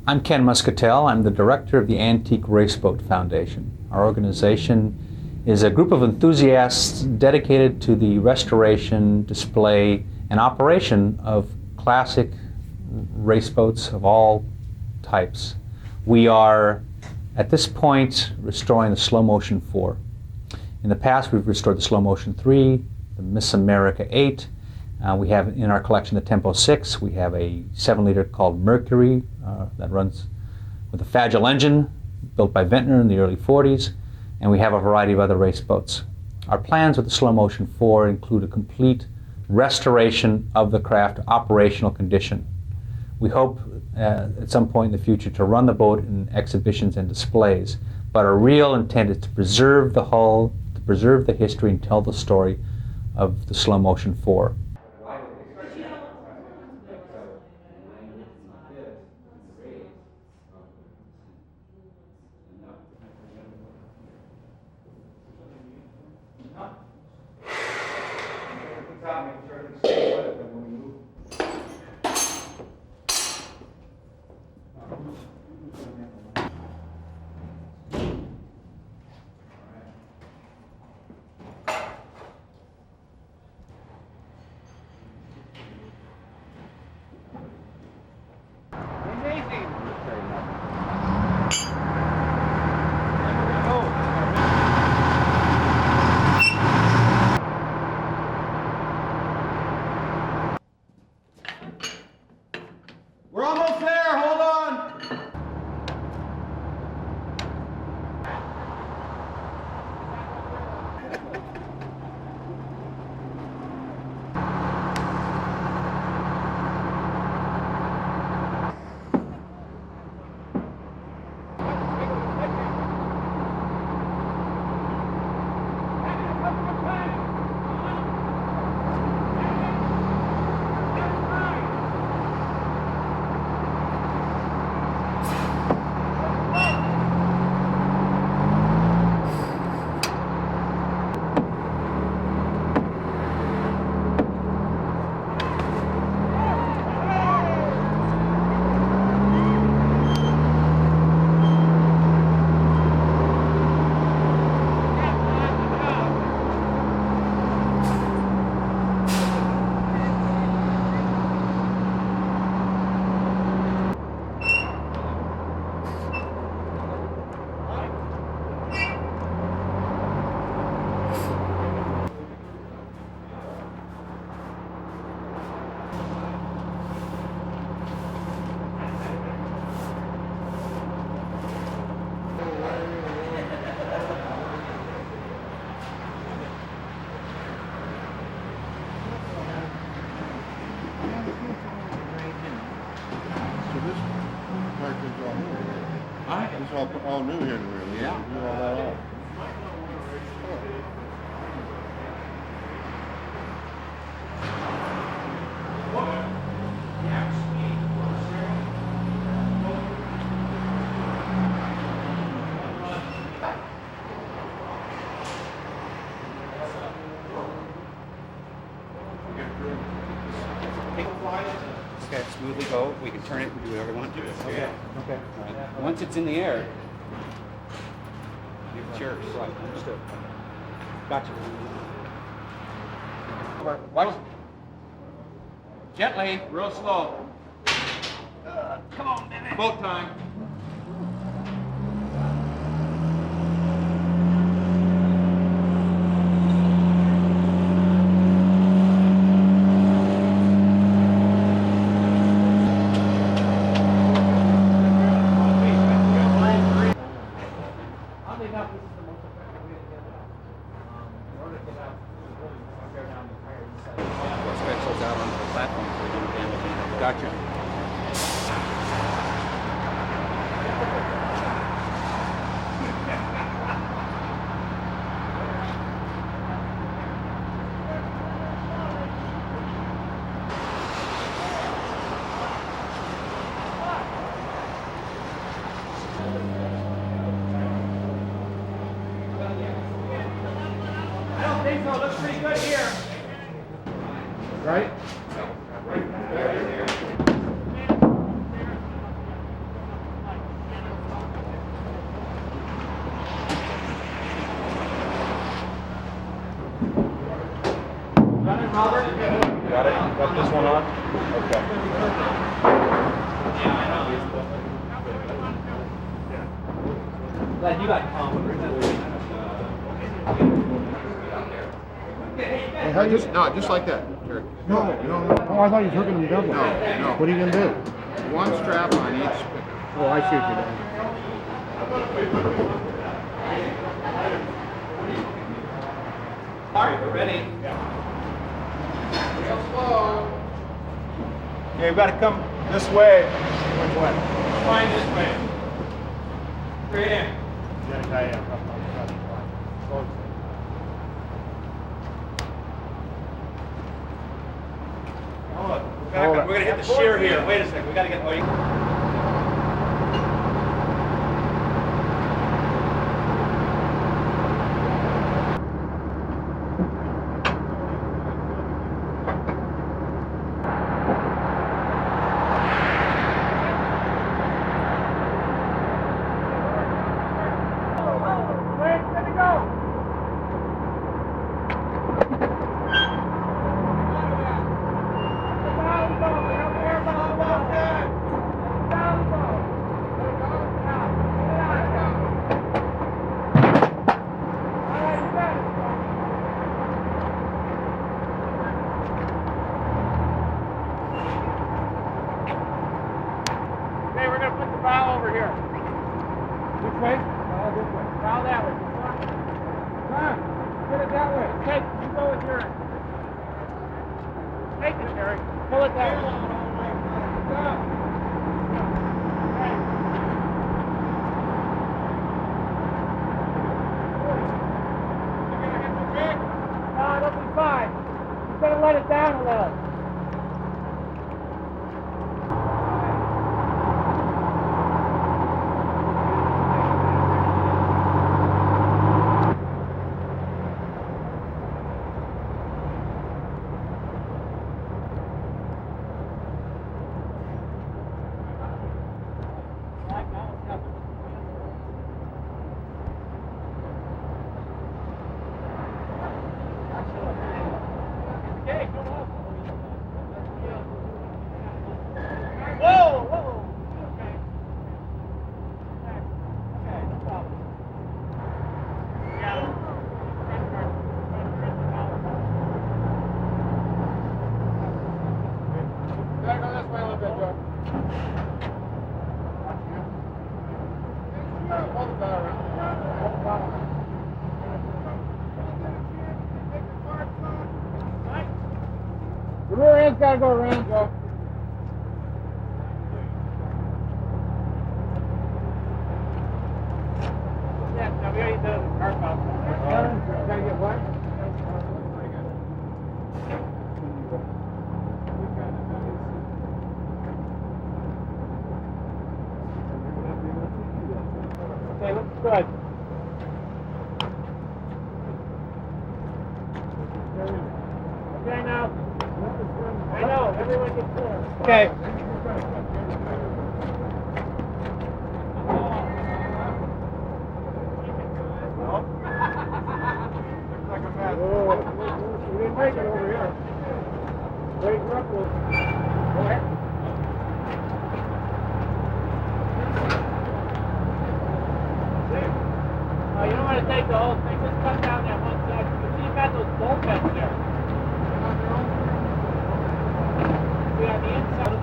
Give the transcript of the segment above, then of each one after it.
I'm Ken Muscatel. I'm the director of the Antique Raceboat Foundation. Our organization is a group of enthusiasts dedicated to the restoration, display, and operation of classic raceboats of all types. We are, at this point, restoring the Slo-mo-shun IV. In the past, we've restored the Slo-mo-shun III, the Miss America 8. We have in our collection the Tempo 6. We have a 7-liter called Mercury that runs with a Fagile engine built by Ventnor in the early 40s. And we have a variety of other race boats. Our plans with the Slo-mo-shun IV include a complete restoration of the craft to operational condition. We hope at some point in the future to run the boat in exhibitions and displays, but our real intent is to preserve the hull, to preserve the history, and tell the story of the Slo-mo-shun IV. We're almost there, hold on! It's all new here, really. Yeah. Do all that off. Okay, smoothly go. We can turn it and do whatever we want to. Okay. Okay. All right. Once it's in the air, give it cheers. Right. Understood. Gotcha. Watch. Gently. Real slow. Come on, baby. Boat time. Out onto the platform so we don't damage anything. Gotcha. I don't think so. It looks pretty good here. Right? Got it? Got this one on? Okay. Glad you got confidence. Just like that. Terry. No. Oh, I thought you were hooking them double. No. What are you gonna do? One strap on each spindle. Oh, I see what you're doing. All right, we're ready. Real slow. Yeah, you've got to come this way. Which way? Fine this way. Straight in. Yes, I am. Hold on. We're going to hit the shear here. Wait a second. We got to get. Oh, you... The rear end's got to go around, Joe. Yeah, now we already did the car pump. Gotta get what? Okay, looks good. Okay, now. I know, everyone gets clear. Okay. We didn't make it over here. Wait, go ahead. You don't want to take the whole thing, just cut down that one side. You see you've got those bulkheads there. See on the inside.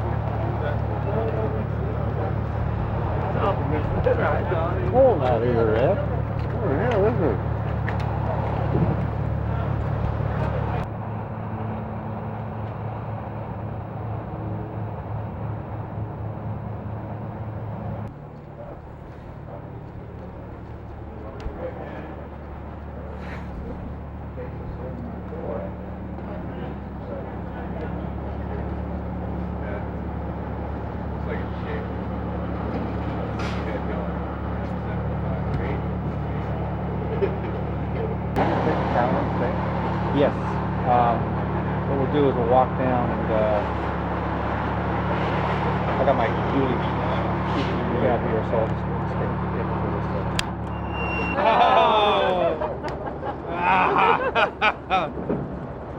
Cold out here, Ed. What the hell is it? Yes. What we'll do is we'll walk down and I got my duty cap here, so I'll just stick it for this thing.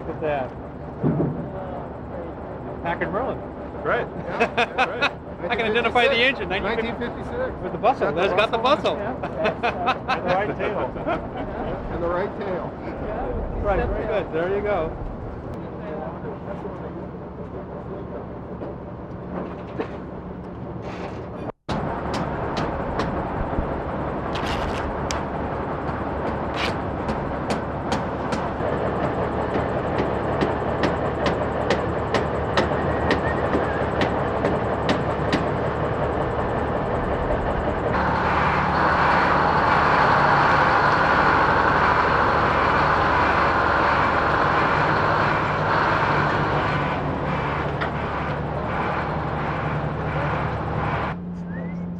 Look at that. back in Merlin. That's right. Yeah, that's right. I can identify the engine. 1956. With the bustle. That's got the bustle. And the right tail. And the right tail. Right, very good. There you go.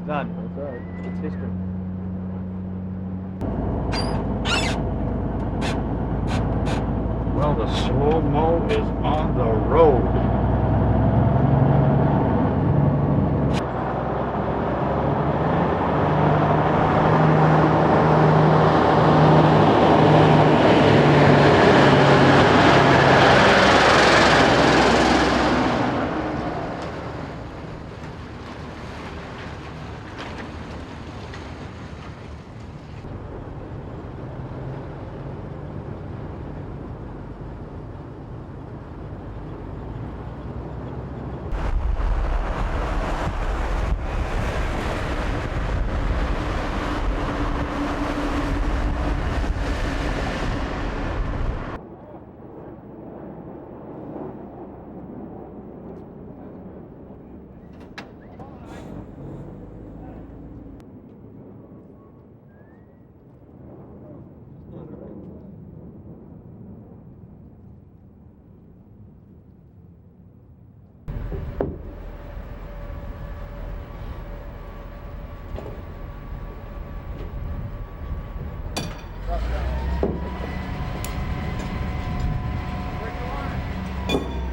Done. That's right. It's history. Well, the Slo-mo is on the road.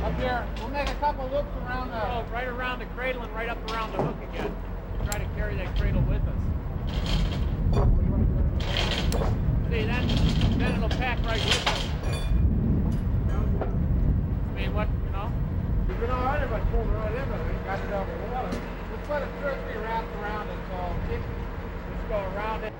Up here, we'll make a couple loops around the... Oh, right around the cradle and right up around the hook again. Try to carry that cradle with us. See, then it'll pack right with us. I mean, what, you know? You've been all right if I pulled it right in, but I got it over the water. We'll put it 2 or 3 wraps around it, so Just go around it.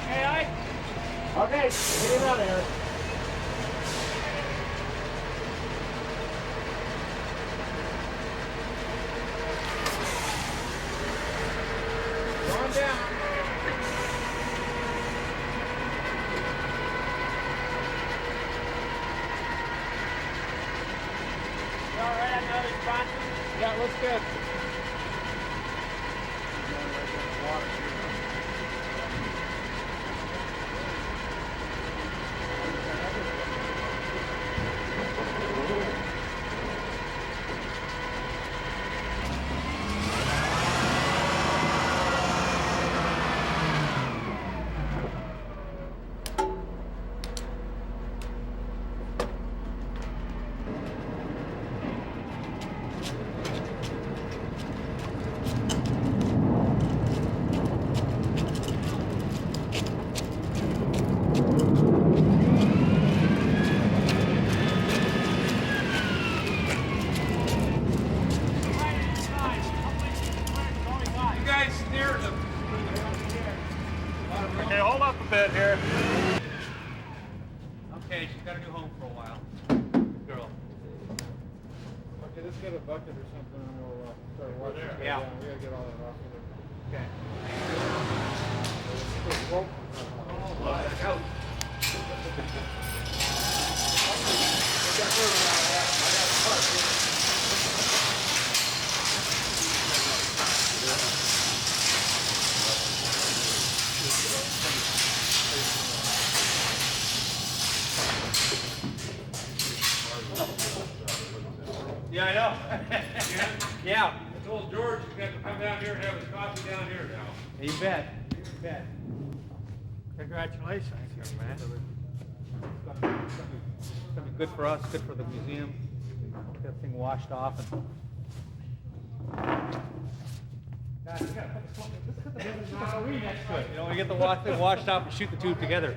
Hey, Ike. Okay, get him out of here. Going down. You all right on the other spot? Yeah, looks good. Okay, hold up a bit here. Okay, she's got a new home for a while. Girl. Okay, let's get a bucket or something and we'll start washing it Yeah. down. We gotta get all that off of it. Okay. Yeah, I know. Yeah. I told George he's got to come down here and have his coffee down here now. You bet. You bet. Congratulations, young man. It's gonna be good for us, good for the museum. Get that thing washed off. Guys, you gotta put the you know, we get the thing washed off and shoot the tube together.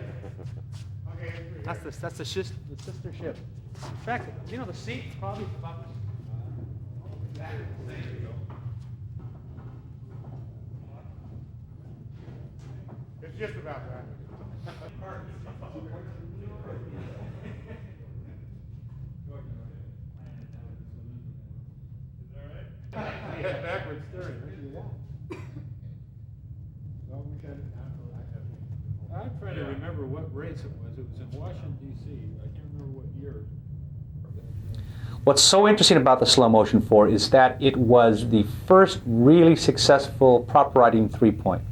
That's the sister ship. In fact, you know, the seat probably about It's just about that. Yeah, backwards steering. I'm trying to remember what race it was. It was in Washington, D.C. I can't remember what year. What's so interesting about the Slo-mo-shun IV is that it was the first really successful prop riding three-point.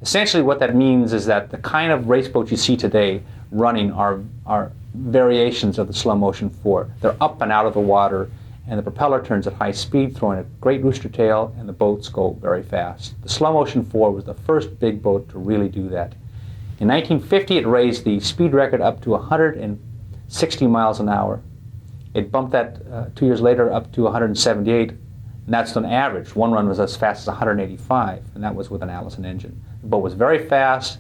Essentially what that means is that the kind of race boats you see today running are variations of the Slo-mo-shun IV. They're up and out of the water, and the propeller turns at high speed, throwing a great rooster tail, and the boats go very fast. The Slo-mo-shun IV was the first big boat to really do that. In 1950, it raised the speed record up to 160 miles an hour. It bumped that 2 years later up to 178, and that's on average. One run was as fast as 185, and that was with an Allison engine. The boat was very fast.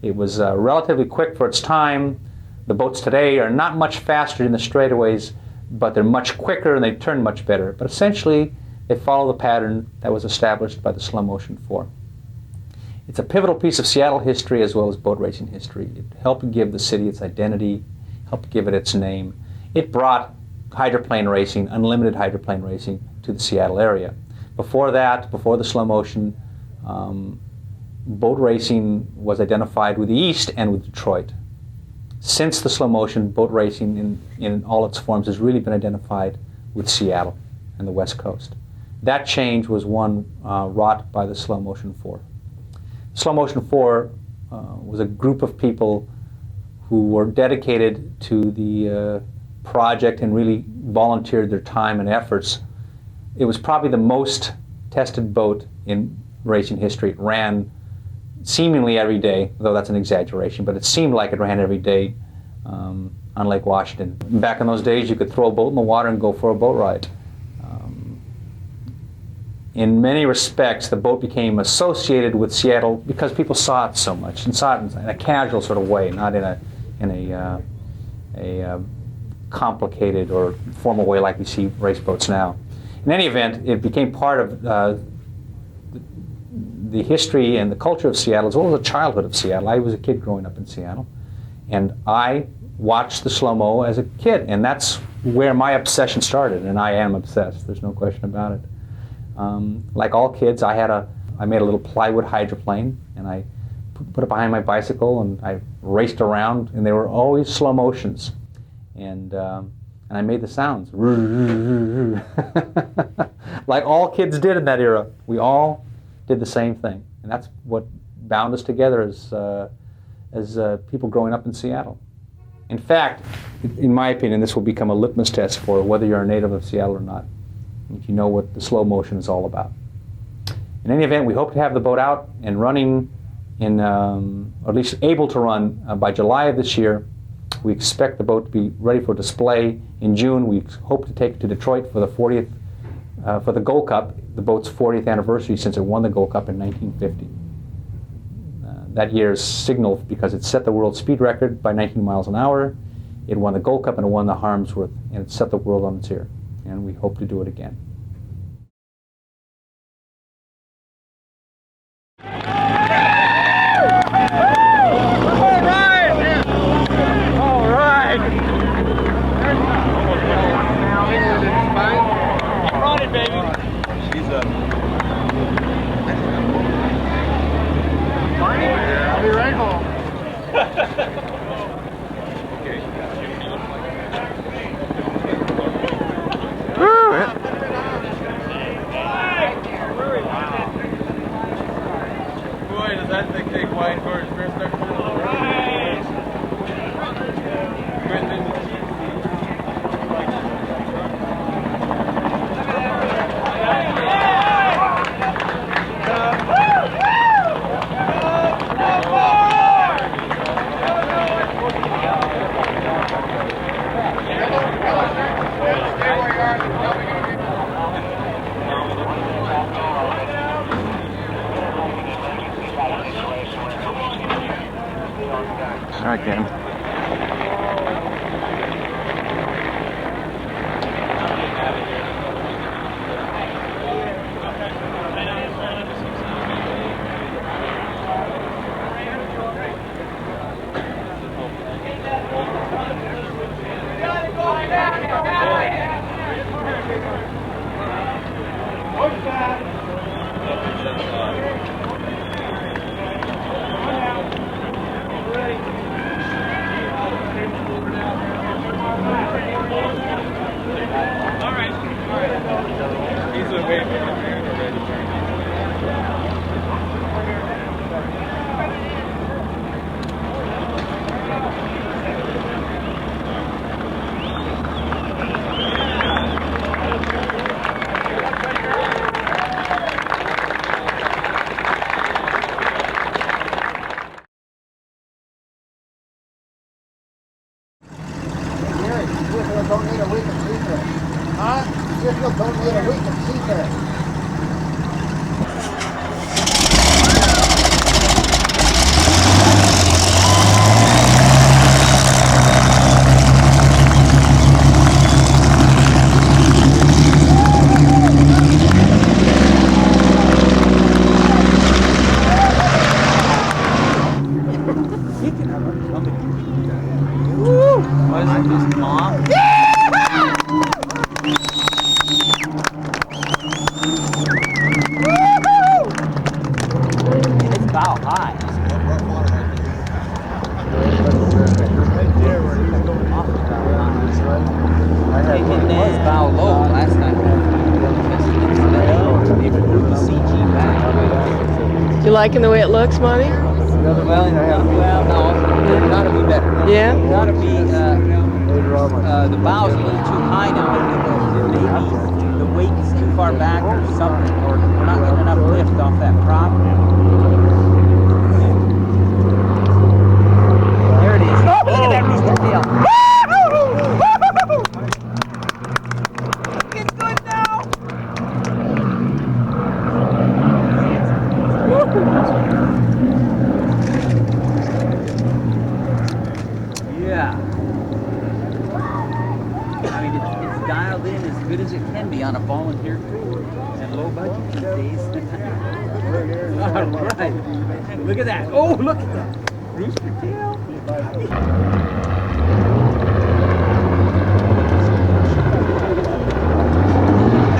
It was relatively quick for its time. The boats today are not much faster in the straightaways, but they're much quicker and they turn much better. But essentially, they follow the pattern that was established by the Slo-mo-shun IV. It's a pivotal piece of Seattle history as well as boat racing history. It helped give the city its identity, helped give it its name. It brought hydroplane racing, unlimited hydroplane racing, to the Seattle area. Before that, before the Slo-mo-shun, boat racing was identified with the East and with Detroit. Since the Slo-mo-shun, boat racing in all its forms has really been identified with Seattle and the West Coast. That change was one wrought by the Slo-mo-shun IV. Slo-mo-shun IV was a group of people who were dedicated to the project and really volunteered their time and efforts. It was probably the most tested boat in racing history. It ran seemingly every day, though that's an exaggeration, but it seemed like it ran every day on Lake Washington. Back in those days, you could throw a boat in the water and go for a boat ride. In many respects, the boat became associated with Seattle because people saw it so much, and saw it in a casual sort of way, not in a complicated or formal way like we see race boats now. In any event, it became part of the history and the culture of Seattle, as well as the childhood of Seattle. I was a kid growing up in Seattle, and I watched the Slo-mo as a kid, and that's where my obsession started, and I am obsessed, there's no question about it. Like all kids, I made a little plywood hydroplane, and I put it behind my bicycle, and I raced around, and they were always slow motions, and I made the sounds, like all kids did in that era. We all did the same thing, and that's what bound us together as people growing up in Seattle. In fact, in my opinion, this will become a litmus test for whether you're a native of Seattle or not, if you know what the Slo-mo-shun is all about. In any event, we hope to have the boat out and running or at least able to run by July of this year. We expect the boat to be ready for display in June. We hope to take it to Detroit for the 40th, for the Gold Cup, the boat's 40th anniversary since it won the Gold Cup in 1950. That year is signaled because it set the world speed record by 19 miles an hour. It won the Gold Cup and it won the Harmsworth, and it set the world on its ear. And we hope to do it again. I'll be right home. Boy, does that thing take wide first. First start to All right, Ken. Don't need a week of Seafair. Huh? Just don't need a week of Seafair. Wasn't this mom? It's about high. It was bow low last time. They removed the CG back. You liking the way it looks, Mommy? Well, no, gotta be better. Yeah? Gotta be, the bow's a little too high now. Maybe the weight is too far back or something, or we're not getting enough lift off that prop. There it is. Oh, look at that Mr. Tail. It's good now. Yeah. I mean, it's dialed in as good as it can be on a volunteer crew and low budget these days. All right. Look at that. Oh, look at that. Rooster tail.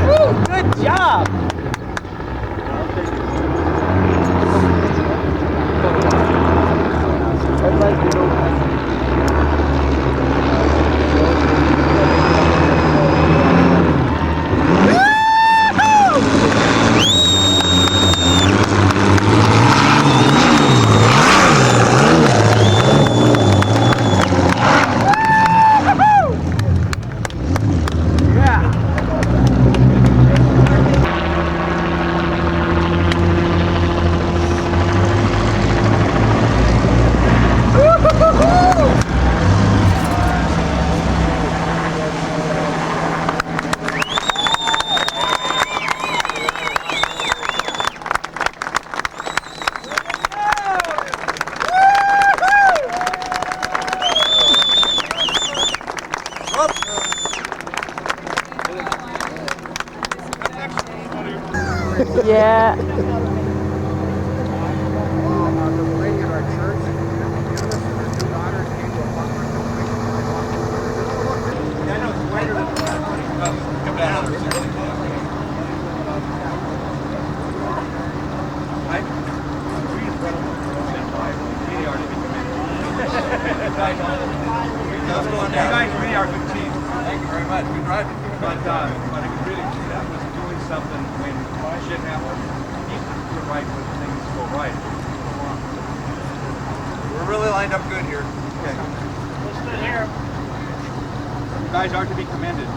Woo, good job. I'd like to know. Yeah. You guys really are a good team. Thank you very much. We drive it. But it was really, that was doing something when shit happens. You're right when things go right. We're really lined up good here. Okay. Listen here. You guys are to be commended.